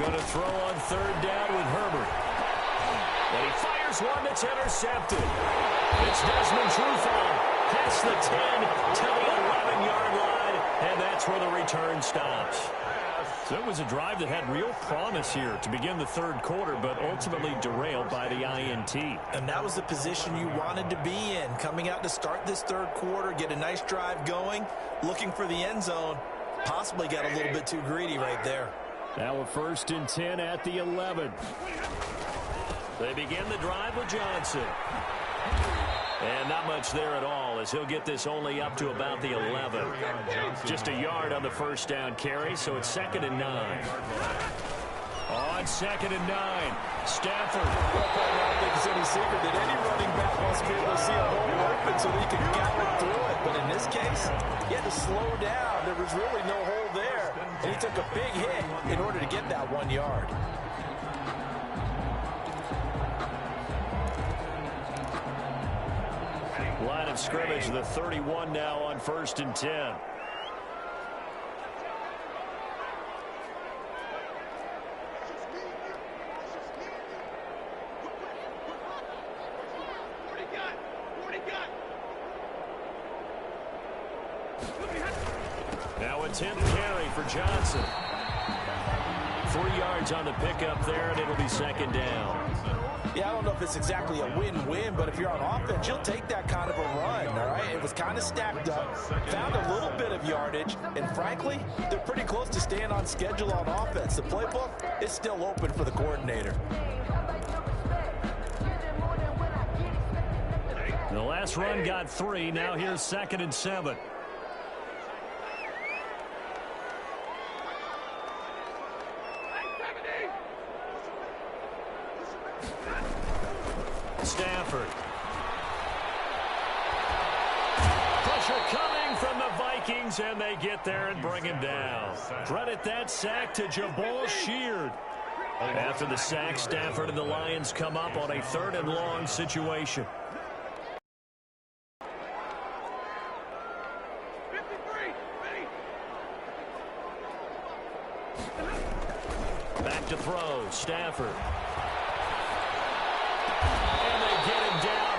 going to throw on third down with Herbert. And he fires one that's intercepted. It's Desmond Trufant past the 10 to the 11-yard line, and that's where the return stops. So it was a drive that had real promise here to begin the third quarter, but ultimately derailed by the INT. And that was the position you wanted to be in, coming out to start this third quarter, get a nice drive going, looking for the end zone. Possibly got a little bit too greedy right there. Now a 1st and 10 at the 11. They begin the drive with Johnson. And not much there at all, as he'll get this only up to about the 11. Just a yard on the first down carry, so it's 2nd and 9. On 2nd and 9, Stafford. Well, I don't think it's any secret that any running back wants to be able to see a hole open so that he can gallop through it. But in this case, he had to slow down. There was really no hole there, and he took a big hit in order to get that 1 yard. Line of scrimmage, the 31 now on 1st and 10. Now a 10th carry for Johnson. 3 yards on the pickup there, and it'll be 2nd down. Yeah, I don't know if it's exactly a win-win, but if you're on offense, you'll take that kind of a run, all right? It was kind of stacked up, found a little bit of yardage, and frankly, they're pretty close to staying on schedule on offense. The playbook is still open for the coordinator. The last run got 3. Now here's 2nd and 7. Stafford. Pressure coming from the Vikings, and they get there and bring him down. Credit that sack to Jabal Sheard. After the sack, Stafford and the Lions come up on a 3rd and long situation. Back to throw, Stafford.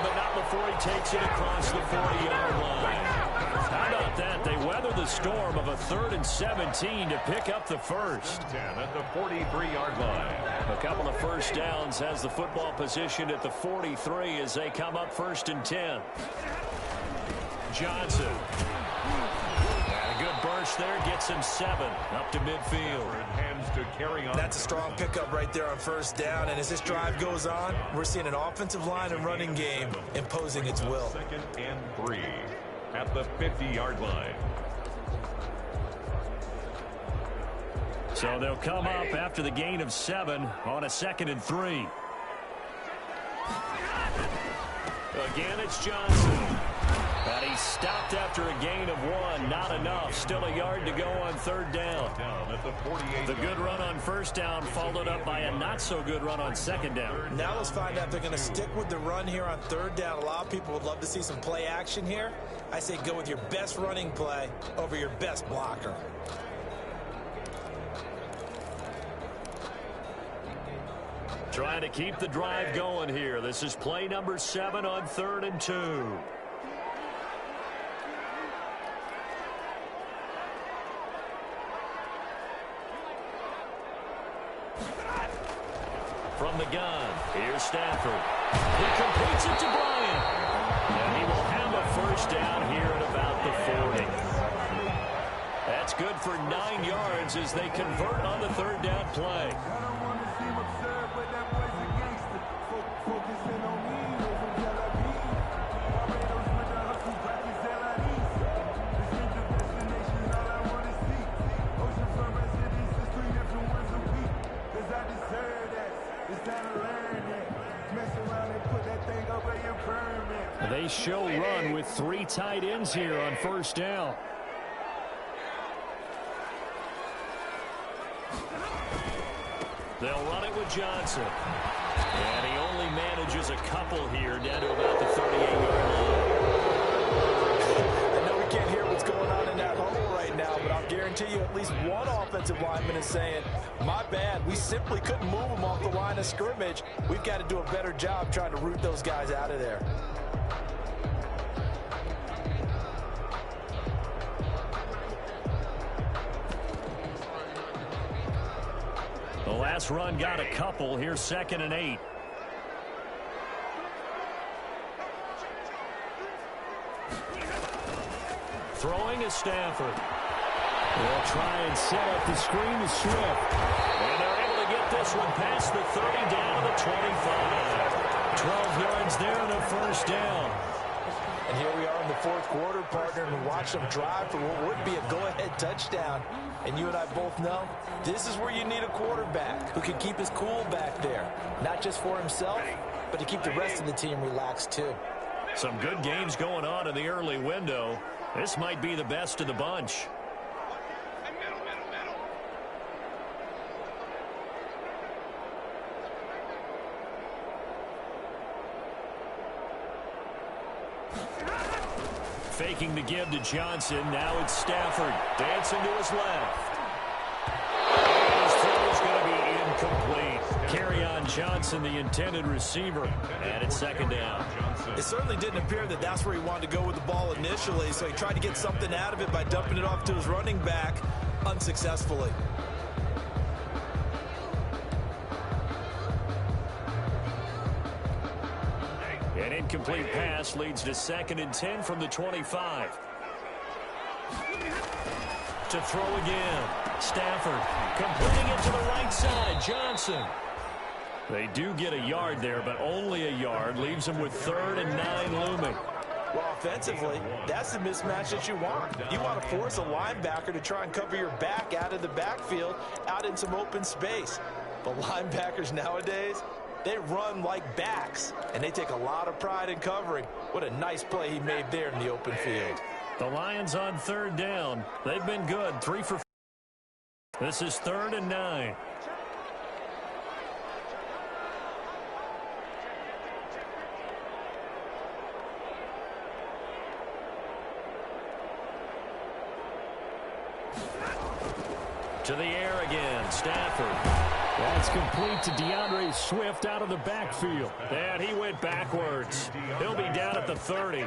But not before he takes it across the 40-yard line. How about that? They weather the storm of a 3rd and 17 to pick up the first. 10 at the 43-yard line. A couple of first downs has the football position at the 43 as they come up 1st and 10. Johnson. And a good burst there gets him 7 up to midfield. To carry on. That's a strong pickup right there on 1st down, and as this drive goes on, we're seeing an offensive line and running game imposing its will. 2nd and 3 at the 50-yard line. So they'll come up after the gain of 7 on a 2nd and 3. Again, it's Johnson. But he stopped after a gain of 1. Not enough. Still a yard to go on 3rd down. The good run on 1st down followed up by a not-so-good run on 2nd down. Now let's find out if they're going to stick with the run here on 3rd down. A lot of people would love to see some play action here. I say go with your best running play over your best blocker. Trying to keep the drive going here. This is play number 7 on 3rd and 2. From the gun, here's Stafford. He completes it to Bryant. And he will have a 1st down here at about the 40. That's good for 9 yards as they convert on the 3rd down play. They show run with 3 tight ends here on 1st down. They'll run it with Johnson. And he only manages a couple here down to about the 38-yard line. I know we can't hear what's going on in that hole right right now, but I'll guarantee you at least one offensive lineman is saying, my bad, we simply couldn't move them off the line of scrimmage. We've got to do a better job trying to root those guys out of there. The last run got a couple. Here's 2nd and 8. Throwing is Stafford. They'll try and set up the screen to Swift. And they're able to get this one past the 30 down to the 25. 12 yards there and a first down. And here we are in the fourth quarter, partner, and watch them drive for what would be a go-ahead touchdown. And you and I both know this is where you need a quarterback who can keep his cool back there. Not just for himself, but to keep the rest of the team relaxed too. Some good games going on in the early window. This might be the best of the bunch. Faking the give to Johnson. Now it's Stafford. Dancing to his left. His throw is going to be incomplete. Carry on Johnson, the intended receiver. And it's 2nd down. It certainly didn't appear that that's where he wanted to go with the ball initially, so he tried to get something out of it by dumping it off to his running back unsuccessfully. An incomplete pass leads to 2nd and 10 from the 25. To throw again. Stafford completing it to the right side. Johnson. They do get a yard there, but only a yard. Leaves them with 3rd and 9 looming. Well, offensively, that's the mismatch that you want. You want to force a linebacker to try and cover your back out of the backfield, out in some open space. But linebackers nowadays, they run like backs, and they take a lot of pride in covering. What a nice play he made there in the open field. The Lions on 3rd down. They've been good. 3 for 4. This is 3rd and 9. To the air again. Stafford. That's complete to DeAndre Swift out of the backfield. And he went backwards. He'll be down at the 30.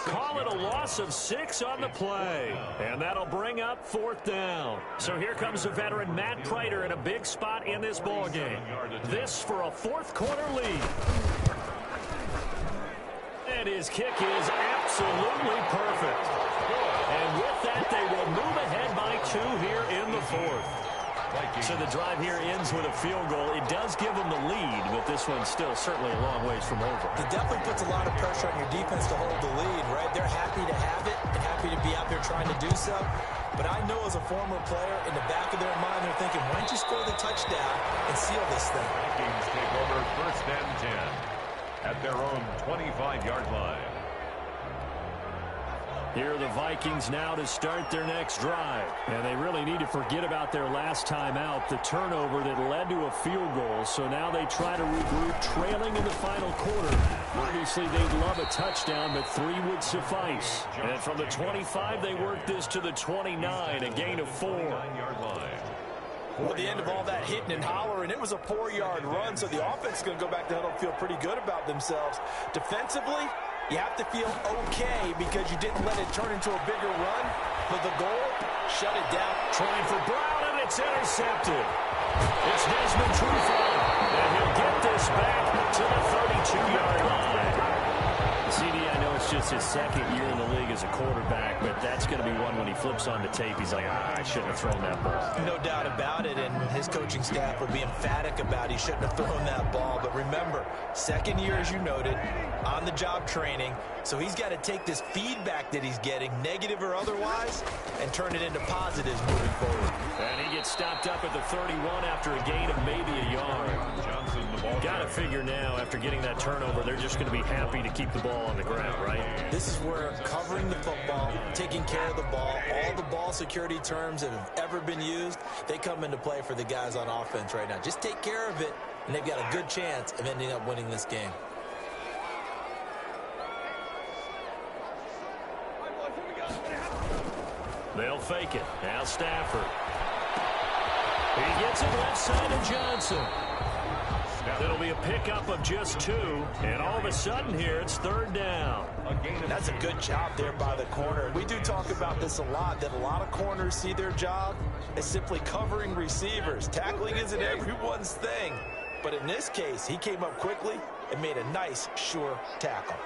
Call it a loss of 6 on the play. And that'll bring up 4th down. So here comes the veteran Matt Prater in a big spot in this ballgame. This for a 4th quarter lead. And his kick is absolutely perfect. And with that, they will move ahead by 2 here in the 4th. So the drive here ends with a field goal. It does give them the lead, but this one's still certainly a long ways from over. It definitely puts a lot of pressure on your defense to hold the lead, right? They're happy to have it and happy to be out there trying to do so. But I know as a former player, in the back of their mind, they're thinking, why don't you score the touchdown and seal this thing? Vikings take over 1st and 10 at their own 25-yard line. Here are the Vikings now to start their next drive. And they really need to forget about their last time out, the turnover that led to a field goal. So now they try to regroup, trailing in the final quarter. Obviously, they'd love a touchdown, but 3 would suffice. And from the 25, they work this to the 29, a gain of 4. Well, at the end of all that hitting and hollering, it was a 4-yard run, so the offense is going to go back to huddle and feel pretty good about themselves. Defensively, you have to feel okay because you didn't let it turn into a bigger run. But the goal, shut it down. Trying for Brown, and it's intercepted. It's Desmond Trufant, and he'll get this back to the 32-yard line. CD, I know it's just his 2nd year in the league as a quarterback, but that's going to be one when he flips on the tape. He's like, I shouldn't have thrown that ball. No doubt about it, and his coaching staff will be emphatic about he shouldn't have thrown that ball. But remember, 2nd year, as you noted, on-the-job training, so he's got to take this feedback that he's getting, negative or otherwise, and turn it into positives moving forward. And he gets stopped up at the 31 after a gain of maybe a yard. Got to figure now, after getting that turnover, they're just going to be happy to keep the ball on the ground, right? This is where covering the football, taking care of the ball, all the ball security terms that have ever been used, they come into play for the guys on offense right now. Just take care of it, and they've got a good chance of ending up winning this game. They'll fake it. Now Stafford. He gets it left side of Johnson. It'll be a pickup of just 2, and all of a sudden here it's 3rd down. That's a good job there by the corner. We do talk about this a lot, that a lot of corners see their job as simply covering receivers. Tackling isn't everyone's thing. But in this case, he came up quickly and made a nice, sure tackle.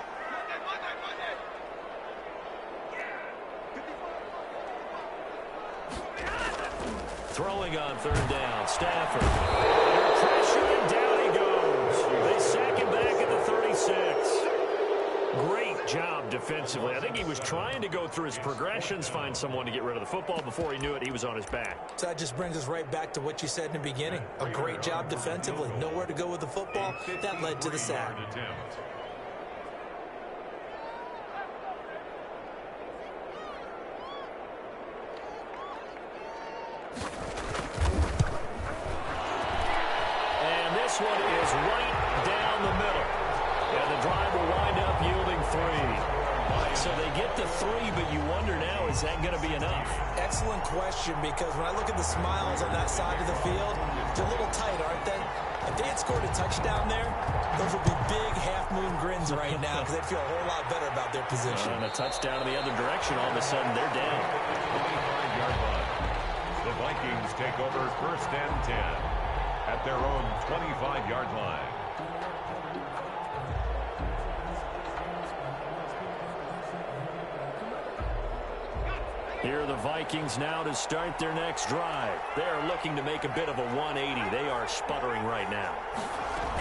Throwing on 3rd down, Stafford. Under pressure, and down he goes. They sack him back at the 36. Great job defensively. I think he was trying to go through his progressions, find someone to get rid of the football. Before he knew it, he was on his back. So that just brings us right back to what you said in the beginning. A great job defensively. Nowhere to go with the football. That led to the sack. This one is right down the middle. And the drive will wind up yielding 3. So they get the 3, but you wonder now, is that going to be enough? Excellent question, because when I look at the smiles on that side of the field, they're a little tight, aren't they? If they had scored a touchdown there, those would be big half-moon grins right now, because they'd feel a whole lot better about their position. And a touchdown in the other direction, all of a sudden they're down. 25-yard line. The Vikings take over 1st and 10. At their own 25-yard line. Here are the Vikings now to start their next drive. They're looking to make a bit of a 180. They are sputtering right now.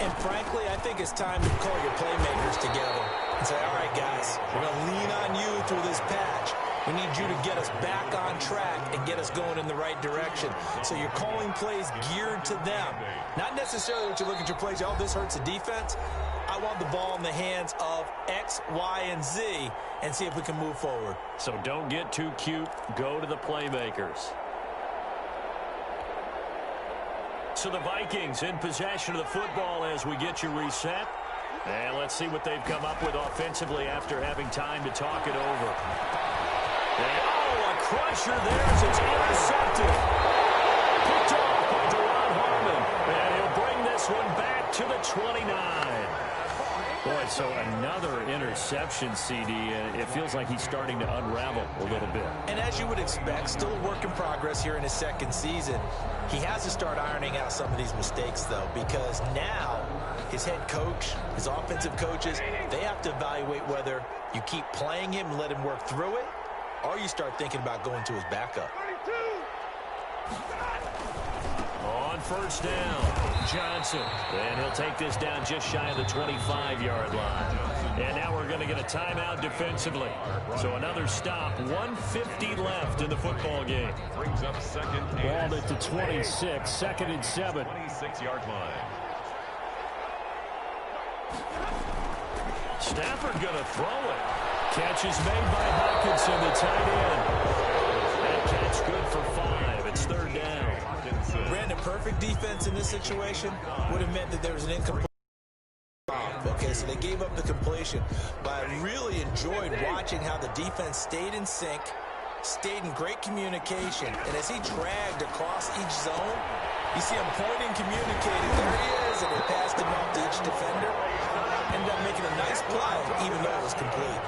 And frankly, I think it's time to call your playmakers together and say, all right, guys, we're going to lean on you through this patch. We need you to get us back on track and get us going in the right direction. So you're calling plays geared to them. Not necessarily that you look at your plays, oh, this hurts the defense. I want the ball in the hands of X, Y, and Z and see if we can move forward. So don't get too cute. Go to the playmakers. So the Vikings in possession of the football as we get you reset. And let's see what they've come up with offensively after having time to talk it over. And, oh, a crusher there as it's intercepted. Picked off by Deron Harmon. And he'll bring this one back to the 29. Boy, so another interception, CD. It feels like he's starting to unravel a little bit. And as you would expect, still a work in progress here in his 2nd season. He has to start ironing out some of these mistakes, though, because now his head coach, his offensive coaches, they have to evaluate whether you keep playing him and let him work through it, or you start thinking about going to his backup. On 1st down, Johnson. And he'll take this down just shy of the 25-yard line. And now we're going to get a timeout defensively. So another stop, 1:50 left in the football game. Brings up 2nd Ball at the 26, 2nd and 7. 26-yard line. Stafford going to throw it. Catch is made by Hawkinson, the tight end. That catch good for 5. It's 3rd down. Brandon, perfect defense in this situation would have meant that there was an incomplete. Okay, so they gave up the completion. But I really enjoyed watching how the defense stayed in sync, stayed in great communication. And as he dragged across each zone, you see him pointing, communicating. There he is, and he passed him off to each defender. Ended up making a nice play, even though it was complete.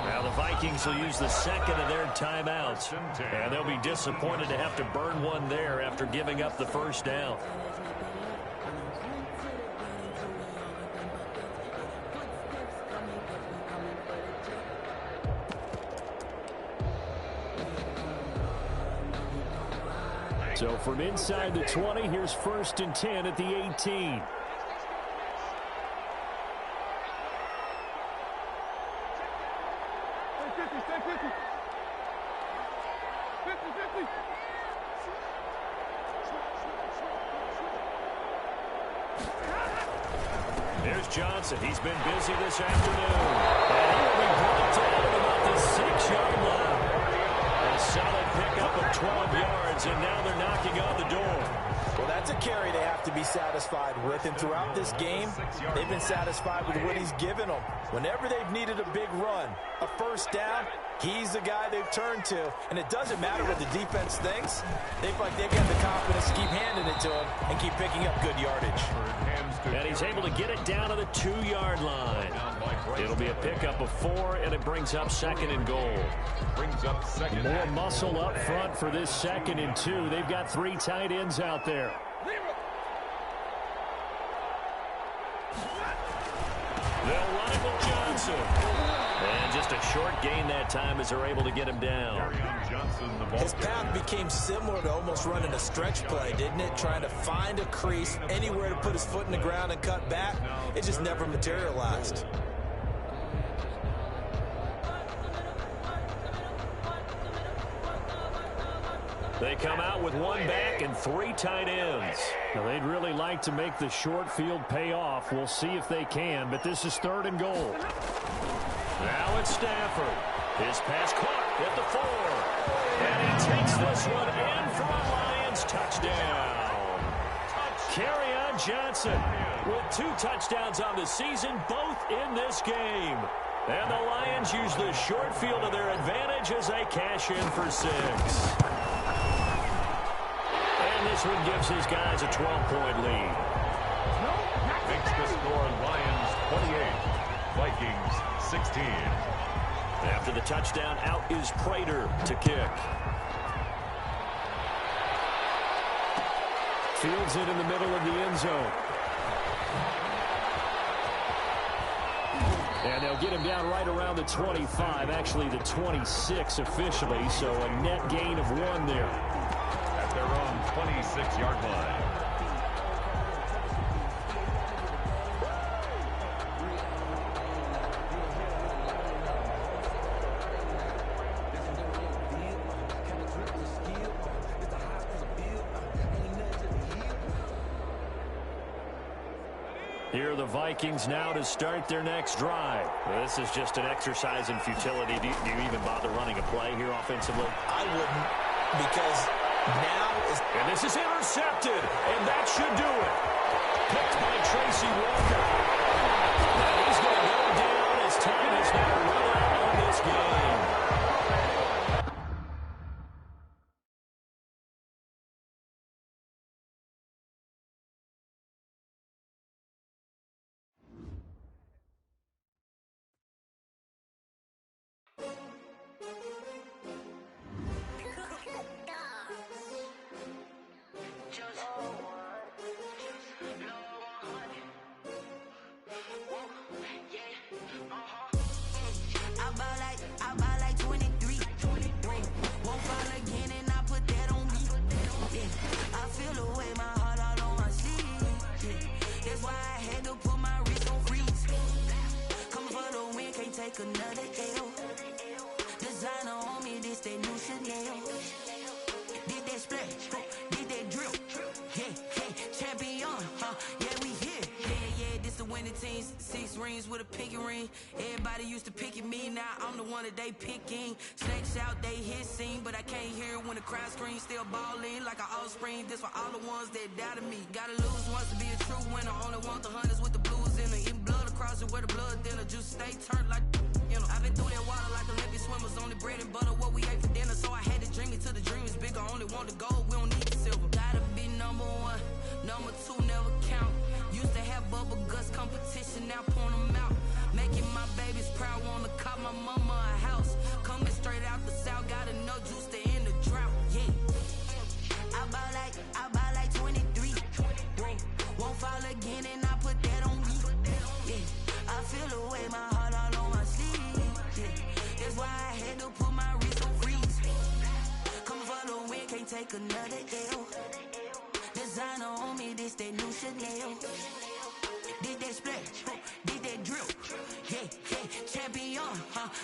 Now the Vikings will use the 2nd of their timeouts. And they'll be disappointed to have to burn one there after giving up the 1st down. So from inside the 20, here's 1st and 10 at the 18. Here's Johnson. He's been busy this afternoon. And he will be brought down at about the 6-yard line. A solid pickup of 12 yards, and now they're knocking on the door. Well, that's a carry they have to be satisfied with. And throughout this game, they've been satisfied with what he's given them. Whenever they've needed a big run, a 1st down, He's the guy they've turned to, and it doesn't matter what the defense thinks. They feel like they've got the confidence to keep handing it to him and keep picking up good yardage. And he's able to get it down to the 2-yard line. It'll be a pickup of 4, and it brings up 2nd and goal. More muscle up front for this 2nd and 2. They've got 3 tight ends out there. They'll run it with Johnson. And just a short gain that time as they're able to get him down. His path became similar to almost running a stretch play, didn't it? Trying to find a crease, anywhere to put his foot in the ground and cut back. It just never materialized. They come out with 1 back and 3 tight ends. Now, they'd really like to make the short field pay off. We'll see if they can, but this is 3rd and goal. Now it's Stafford. His pass caught at the 4. And he takes this one in for a Lions touchdown. Kerryon Johnson with 2 touchdowns on the season, both in this game. And the Lions use the short field to their advantage as they cash in for 6. And this one gives his guys a 12-point lead. Makes the score Lions 28, Vikings 16. After the touchdown, out is Prater to kick. Fields it in the middle of the end zone. And they'll get him down right around the 25, actually the 26 officially, so a net gain of 1 there. At their own 26-yard line. Here are the Vikings now to start their next drive. This is just an exercise in futility. Do you even bother running a play here offensively? I wouldn't, because now is... And this is intercepted, and that should do it. Picked by Tracy Walker. Now he's going to go down as time is now run out on this game. I buy like 23. Won't fall again and I put that on me. Yeah. I feel the way my heart all on my sleeve. Yeah. That's why I had to put my wrist on freeze. Coming for the win, can't take another L. Designer on me, this that new Chanel. Did that splash, did that drill. Yeah, champion, yeah, we here. Yeah, this the winning team. 6 rings with a pinky ring. Everybody used to pick at me, now I'm the one that they picking. Snakes out, they hit scene, but I can't hear it when the crowd screams. Still balling like an offspring. This for all the ones that doubted me. Gotta lose once to be a true winner. Only want the hunters with the blues in it. Eating blood across it where the blood thinner. Juice stay turned like, you know. I've been through that water like Olympic swimmers. Only bread and butter, what we ate for dinner. So I had to dream it till the dream is bigger. Only want the gold, we don't need the silver. Gotta be number 1, number 2 never count. Used to have bubble guts competition, now point them out. Making my babies proud, wanna cop my mama a house. Coming straight out the south, got enough juice to end the drought, yeah. I buy like 23. Won't fall again and I put that on me, yeah. I feel the way my heart all on my sleeve, yeah. That's why I had to put my wrist on freeze. Coming for the win, can't take another L. Designer on me, this that new Chanel. Did that splash, did that drill. Yeah, champion,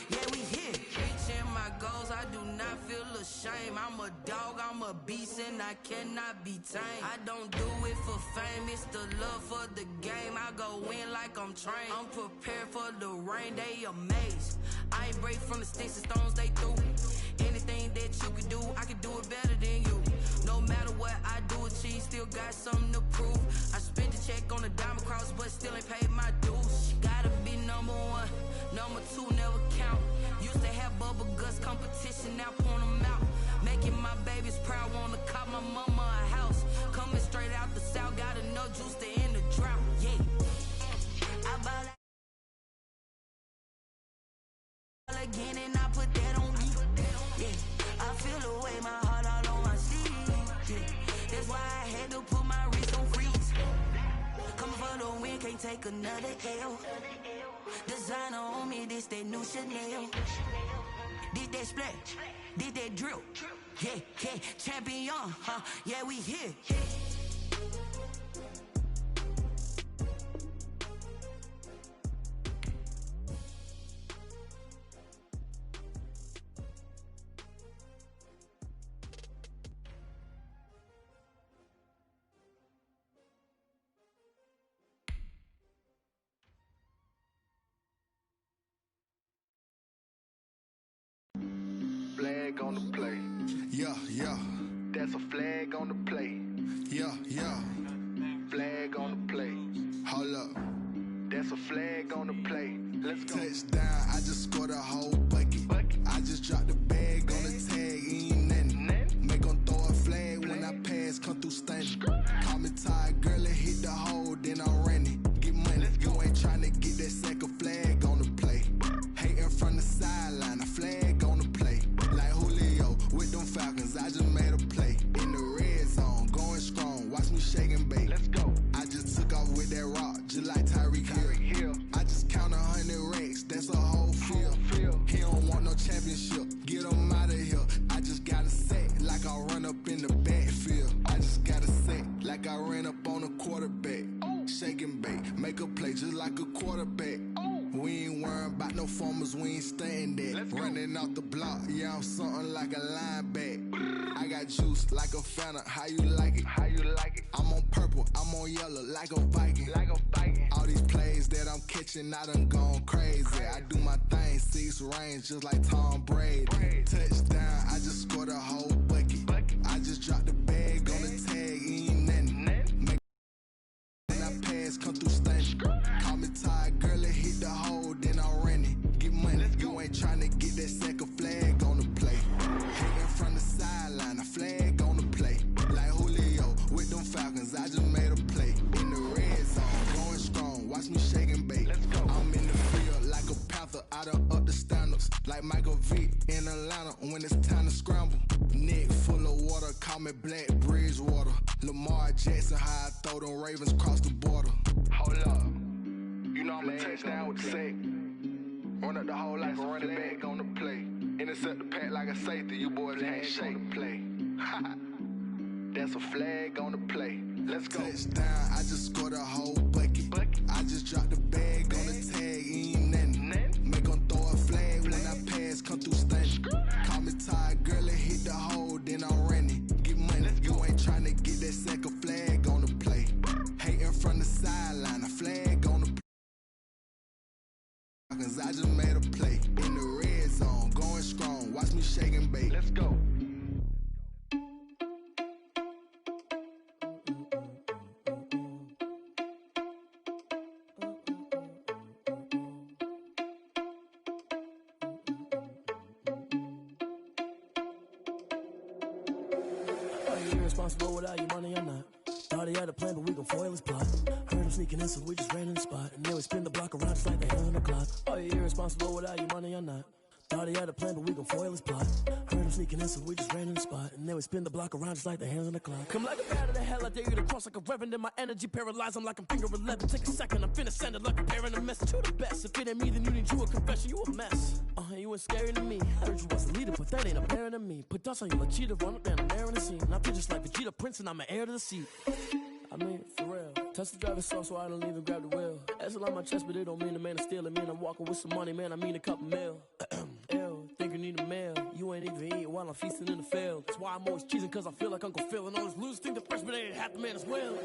yeah, we here. Reaching my goals, I do not feel ashamed. I'm a dog, I'm a beast, and I cannot be tamed. I don't do it for fame, it's the love for the game. I go in like I'm trained. I'm prepared for the rain, they amazed. I ain't break from the sticks and stones they threw. Anything that you can do, I can do it better than you. No matter what I do, achieve, still got something to prove. I spent the check on the diamond cross, but still ain't paid my dues. Gotta be number 1, number 2 never count. Used to have bubble guts competition, now point them out. Making my babies proud, wanna cop my mama a house. Coming straight out the south, got enough juice to end the drought. Yeah, I ball again and I put that on me. Yeah, I feel the way, my heart all on my sleeve. Yeah, that's why I had to put my wrist on freeze. Coming for the win, can't take another L. Designer on me, this that new Chanel. Did that splash, did that drill. Yeah, yeah, champion, huh? Yeah, we here. Flag on the play. Yeah, yeah. That's a flag on the play. Yeah, yeah. Flag on the play. Hold up. That's a flag on the play. Let's go. Touchdown, I just scored a whole bucket. I just dropped the bag on the tag, ain't nothing. Make 'em throw a flag when I pass, come through stunning. Call me tired, girl, and hit the hole, then I'm running. Get money, you ain't tryna get that second flag on the play. Hating from the sideline, a flag on the play. Like Julio with them Falcons, I just made a play. In the red zone, going strong, watch me shake and bake. Let's go. I just took off with that rock, just like Tyreek Hill. I just count 100 racks, that's a whole field. He don't want no championship, get him out of here. I just got a set, like I run up in the backfield. I just got a set, like I ran up on a quarterback. Shake and bake, make a play just like a quarterback. We ain't worrying about no formers, we ain't staying there. Running off the block, yeah, I'm something like a linebacker. I got juice like a Fanta, how you like it? How you like it? I'm on purple, I'm on yellow, like a Viking. Like a Viking. All these plays that I'm catching, I done gone crazy. I do my thing, 6 range, just like Tom Brady. Touchdown, I just scored a whole bucket. I just dropped the bag on the tag, ain't nothing. Make when I pass, come through stunning. Call me tired, girl, and hit the hole, then I'm running. Get money, you ain't tryna get that second flag on the play. Hating from the sideline, a flag on the play. Like Julio with them Falcons, I just made a play. In the red zone, going strong, watch me shake and bake. I'm in the field like a panther, I done up the standards. Like Michael Vick in Atlanta when it's time to scramble. Neck full of water, call me Black Bridgewater. Lamar Jackson, how I throw them Ravens cross the border. Hold up. You know I'm a touchdown with the sack. Run up the whole like a running back on the play. Intercept the pack like a safety. You boys ain't shake the play. That's a flag on the play. Let's go. Touchdown, I just scored a whole bucket. I just dropped the bag on the tag, ain't nothing. Make 'em throw a flag when I pass, come through stunning. Call me tired, girl, and hit the hole, then I'm running. Get money, you ain't tryna get that second flag on the play. Hating from the sideline, a flag on the play. Cause I just made a play. In the red zone, going strong, watch me shake and bake. Let's go. Are you irresponsible without your money or not? Thought he had a plan, but we gon' foil his plot. Heard him sneaking in, so we just ran in the spot. And then we spin the block around just like the hand on the clock. Are you irresponsible without your money or not? Thought he had a plan, but we gon' foil his plot. Heard him sneaking in, so we just ran in the spot. And then we spin the block around just like the hands on the clock. Come like a bat of the hell, I dare you to cross like a reverend. In my energy paralyzed, I'm like I'm finger 11. Take a second, I'm finna send it like a parent a message to the best. If it ain't me, then you need you a confession, you a mess. You ain't scary to me. Heard you was a leader, but that ain't apparent to me. Put dust on you like cheetah, run up down the air in the scene. And I feel just like Vegeta Prince, and I'm an heir to the seat. I mean, for real. Touch the driver's soft, so I don't even grab the wheel. That's a lot on my chest, but it don't mean the man is stealing. Man, I'm walking with some money, man, I mean a couple mil. Ew, think you need a meal. You ain't even eating while I'm feasting in the field. That's why I'm always cheesing, cause I feel like Uncle Phil. And all those losers think the freshman ain't half the man as well.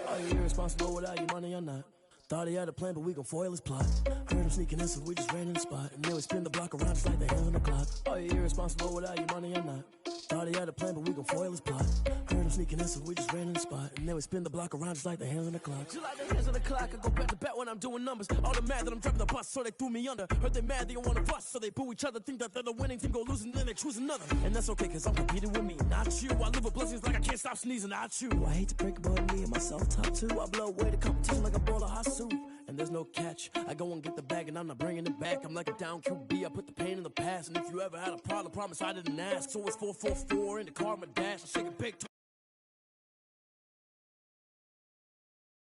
Are you irresponsible without your money or not? Thought he had a plan, but we gon' foil his plot. Heard him sneaking in, so we just ran in the spot. And then we spin the block around just like the hands on the clock. Are you irresponsible without your money or not? Thought he had a plan, but we gon' foil his plot. Heard him sneaking in, so we just ran in the spot. And then we spin the block around just like the hands on the clock. Just like the hands on the clock, I go back to back when I'm doing numbers. All the mad that I'm driving the bus, so they threw me under. Heard they mad, they don't wanna bust, so they boo each other. Think that they're the winning team, go losing, then they choose another. And that's okay, cause I'm competing with me, not you. I live with blessings like I can't stop sneezing, not you. I hate to break it, but me and myself top two. I blow away the competition like a bowl of hot soup. And there's no catch. I go and get the bag and I'm not bringing it back. I'm like a down QB, I put the pain in the past. And if you ever had a problem, promise I didn't ask. So it's 444 in the car, my dash. I shake a big